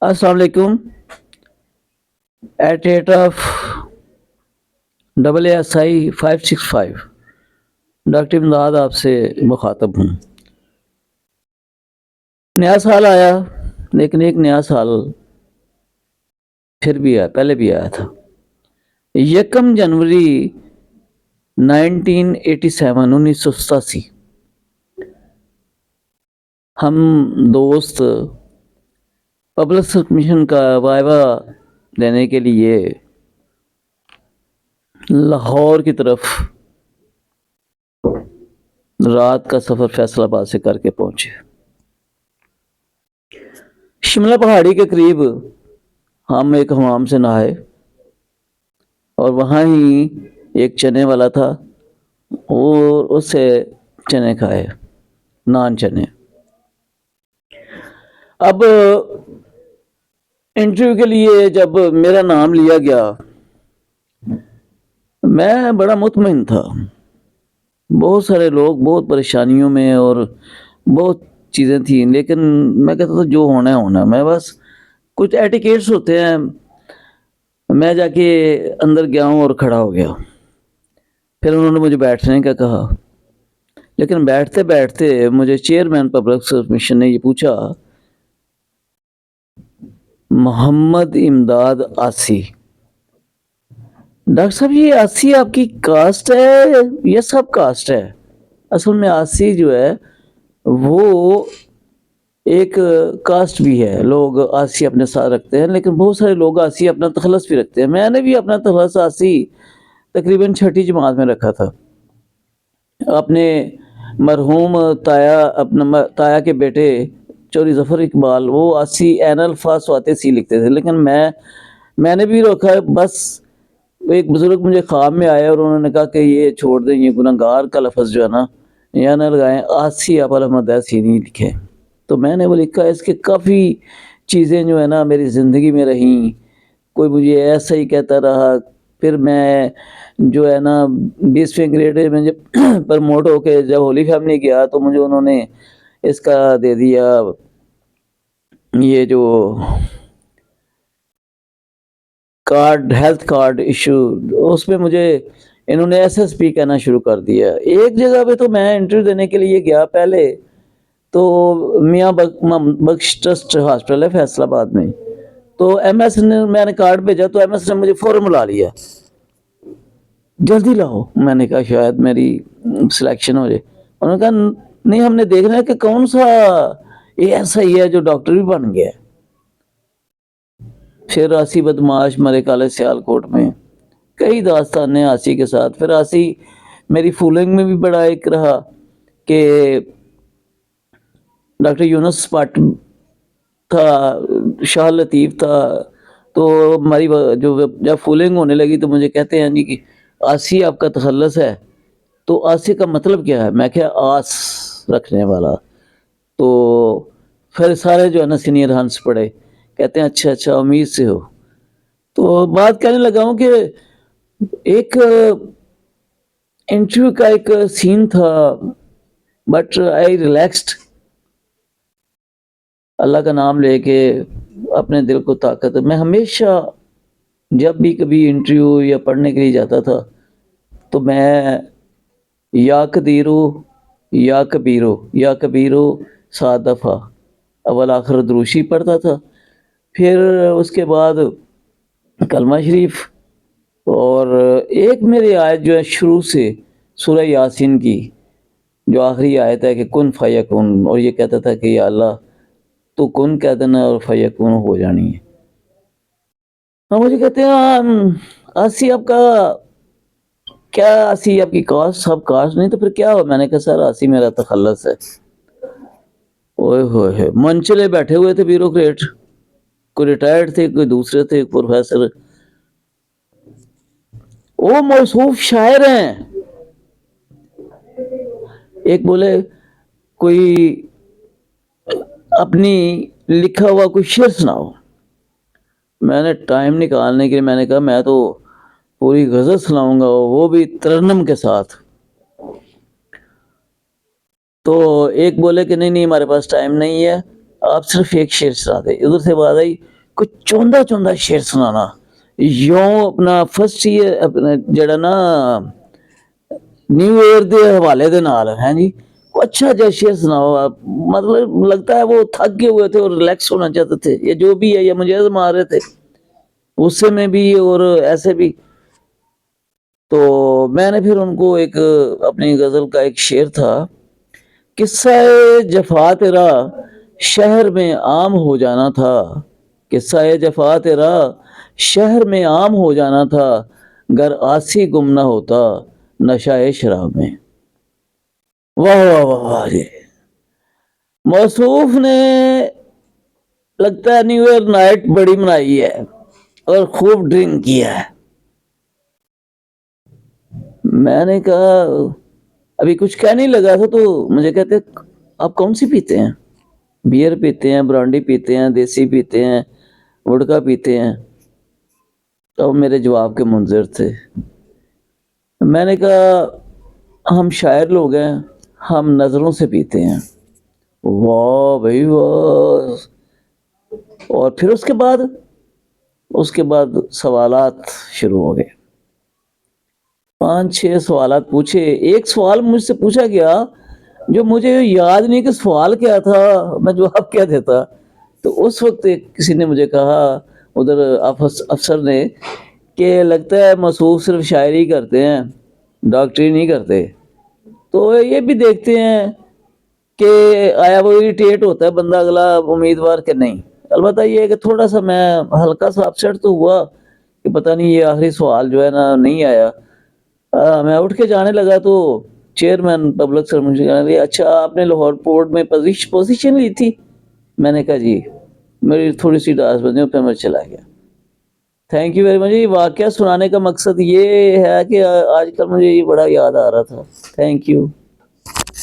अस्सलाम वालेकुम। At rate of ASI 565 doctor इमदाद आपसे मुखातब हूँ। नया साल आया, लेकिन एक नया साल फिर भी आया, पहले भी आया था। 1 जनवरी 1987 हम दोस्त पब्लिक सबमिशन का वाइवा देने के लिए लाहौर की तरफ रात का सफ़र फैसलाबाद से करके पहुंचे। शिमला पहाड़ी के करीब हम एक हमाम से नहाए और वहाँ ही एक चने वाला था और उससे चने खाए, नान चने। अब इंटरव्यू के लिए जब मेरा नाम लिया गया, मैं बड़ा मुतमईन था। बहुत सारे लोग बहुत परेशानियों में और बहुत चीज़ें थी, लेकिन मैं कहता था जो होना है होना। मैं बस कुछ एटिकेट्स होते हैं, मैं जाके अंदर गया हूँ और खड़ा हो गया। फिर उन्होंने मुझे बैठने का कहा, लेकिन बैठते बैठते मुझे चेयरमैन पब्लिक सबमिशन ने ये पूछा, मोहम्मद इमदाद आसी, डॉक्टर साहब ये आसी आपकी कास्ट है या सब कास्ट है? असल में आसी जो है वो एक कास्ट भी है, लोग आसी अपने साथ रखते हैं, लेकिन बहुत सारे लोग आसी अपना तखलस भी रखते हैं। मैंने भी अपना तखलस आसी तकरीबन 6ठी जमात में रखा था। अपने मरहूम ताया के बेटे चौधरी ज़फ़र इकबाल, वो आसी एन अल्फा स्वाते सी लिखते थे, लेकिन मैंने भी रखा है। बस एक बुजुर्ग मुझे ख्वाब में आया और उन्होंने कहा कि ये छोड़ दें, ये गुनहगार का लफ्ज़ जो है ना या ना लगाएं, आसी आप अहमद ऐसी नहीं लिखें। तो मैंने वो लिखा। इसके काफ़ी चीज़ें जो है ना मेरी ज़िंदगी में रहीं। कोई मुझे ऐसा ही कहता रहा, फिर मैं जो है ना 20वें ग्रेड में जब प्रमोट होके जब होली फैमिली गया तो मुझे उन्होंने इसका दे दिया, ये जो कार्ड, हेल्थ कार्ड इशू, उसमें मुझे इन्होंने एसएसपी कहना शुरू कर दिया। एक जगह पे तो मैं इंटरव्यू देने के लिए गया पहले, तो मियाँ बख्श ट्रस्ट हॉस्पिटल है फैसलाबाद में, तो एमएस ने, मैंने कार्ड भेजा तो एमएस ने मुझे फौरन बुला लिया, जल्दी लाओ। मैंने कहा शायद मेरी सिलेक्शन हो जाए। उन्होंने कहा नहीं, हमने देखना है कि कौन सा ये ऐसा ही है जो डॉक्टर भी बन गया। फिर आसी बदमाश मरे काले सियालकोट में, कई दास्तानें आसी के साथ। फिर आसी मेरी फूलिंग में भी बड़ा एक रहा कि डॉक्टर यूनुस पाट था, शाह लतीफ़ था। तो हमारी जो जब फूलिंग होने लगी तो मुझे कहते हैं जी कि आसी आपका तखल्लुस है, तो आसी का मतलब क्या है? मैं क्या आस रखने वाला। तो फिर सारे जो है ना सीनियर हंस पड़े, कहते हैं अच्छा अच्छा उम्मीद से हो। तो बात कहने लगा हूँ कि एक इंटरव्यू का एक सीन था, बट आई रिलैक्स्ड, अल्लाह का नाम लेके अपने दिल को ताकत। मैं हमेशा जब भी कभी इंटरव्यू या पढ़ने के लिए जाता था तो मैं या कदीरो या कबीरो या कबीरो 7 दफ़ा अव्वल आखिर दुरूशी पढ़ता था। फिर उसके बाद कलमा शरीफ, और एक मेरी आयत जो है शुरू से सूरह यासीन की जो आखिरी आयत है कि कुन फयकुन, और ये कहता था कि या अल्लाह तो कुन कह देना और फयकुन हो जानी है। हाँ, मुझे कहते हैं आसी आपका क्या, आसी आपकी कास्ट? सब कास्ट नहीं तो फिर क्या हो? मैंने कहा सर आसी मेरा तखल्लुस है। ओए होए, मनचले बैठे हुए थे ब्यूरोक्रेट, कोई रिटायर्ड थे, कोई दूसरे थे, प्रोफेसर। वो मौसूफ शायर हैं। एक बोले कोई अपनी लिखा हुआ कोई शेर सुनाओ। मैंने टाइम निकालने के लिए मैंने कहा मैं तो पूरी गजल सुनाऊंगा, वो भी तरन्नुम के साथ। तो एक बोले कि नहीं नहीं हमारे पास टाइम नहीं है, آپ صرف ایک شعر سنا دیں. ادھر سے بات آئی کوئی چوندا چوندا شعر سنانا. یوں اپنا فرسٹ ایئر اپنا جڑا نا نیو ایئر دے حوالے دے نال ہیں جی کوئی اچھا جا شعر سناؤ آپ. مطلب لگتا ہے وہ تھک گئے ہوئے تھے اور ریلیکس ہونا چاہتے تھے یا جو بھی ہے یا مجھے مار رہے تھے غصے میں بھی اور ایسے بھی. تو میں نے پھر ان کو ایک اپنی غزل کا ایک شعر تھا. قصہ جفا تیرا شہر میں عام ہو جانا تھا. قصہ جفا تیرا شہر میں عام ہو جانا تھا. گر آسی گم نہ ہوتا نشہ شراب میں. واہ واہ واہ واہ جی. موصوف نے لگتا ہے نیو ایئر نائٹ بڑی منائی ہے اور خوب ڈرنک کیا ہے. میں نے کہا ابھی کچھ کہنے لگا تھا تو مجھے کہتے آپ کون سی پیتے ہیں؟ بیئر پیتے ہیں، برانڈی پیتے ہیں، دیسی پیتے ہیں، وڈکا پیتے ہیں؟ تو میرے جواب کے منظر تھے. میں نے کہا ہم شاعر لوگ ہیں، ہم نظروں سے پیتے ہیں. واہ بھائی واہ. اور پھر اس کے بعد سوالات شروع ہو گئے. 5-6 سوالات پوچھے. ایک سوال مجھ سے پوچھا گیا جو مجھے یاد نہیں کہ سوال کیا تھا، میں جواب کیا دیتا. تو اس وقت کسی نے مجھے کہا ادھر افسر نے کہ لگتا ہے مصروف صرف شاعری کرتے ہیں، ڈاکٹری نہیں کرتے. تو یہ بھی دیکھتے ہیں کہ آیا وہ اریٹیٹ ہوتا ہے بندہ اگلا امیدوار کہ نہیں. البتہ یہ ہے کہ تھوڑا سا میں ہلکا سا اپسیٹ تو ہوا کہ پتہ نہیں یہ آخری سوال جو ہے نا نہیں آیا. میں اٹھ کے جانے لگا تو چیئرمین پبلک سر مجھے کہا اچھا آپ نے لاہور پورٹ میں پوزیشن لی تھی؟ میں نے کہا جی. میری تھوڑی سی ڈاس بنی پھر میں چلا گیا. Thank you very much. واقعہ سنانے کا مقصد یہ ہے کہ آج کل مجھے یہ بڑا یاد آ رہا تھا. Thank you.